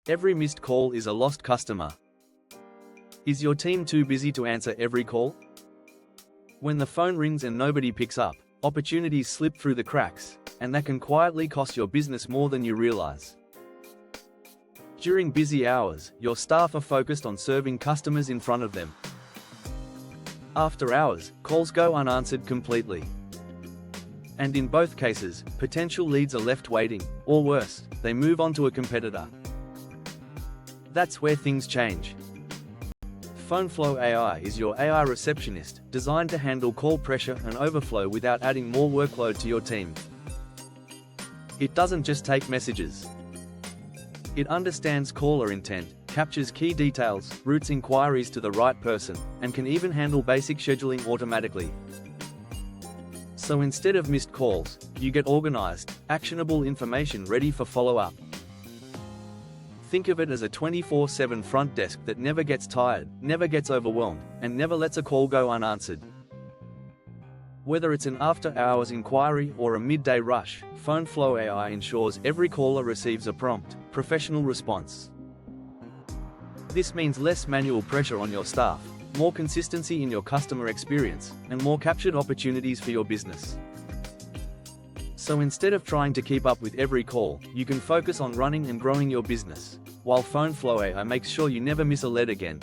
Every missed call is a lost customer. Is your team too busy to answer every call? When the phone rings and nobody picks up, opportunities slip through the cracks, and that can quietly cost your business more than you realize. During busy hours, your staff are focused on serving customers in front of them. After hours, calls go unanswered completely. And in both cases, potential leads are left waiting, or worse, they move on to a competitor. That's where things change. PhoneFlow AI is your AI receptionist, designed to handle call pressure and overflow without adding more workload to your team. It doesn't just take messages. It understands caller intent, captures key details, routes inquiries to the right person, and can even handle basic scheduling automatically. So instead of missed calls, you get organized, actionable information ready for follow-up. Think of it as a 24/7 front desk that never gets tired, never gets overwhelmed, and never lets a call go unanswered. Whether it's an after-hours inquiry or a midday rush, PhoneFlow AI ensures every caller receives a prompt, professional response. This means less manual pressure on your staff, more consistency in your customer experience, and more captured opportunities for your business. So instead of trying to keep up with every call, you can focus on running and growing your business, while PhoneFlow AI makes sure you never miss a lead again.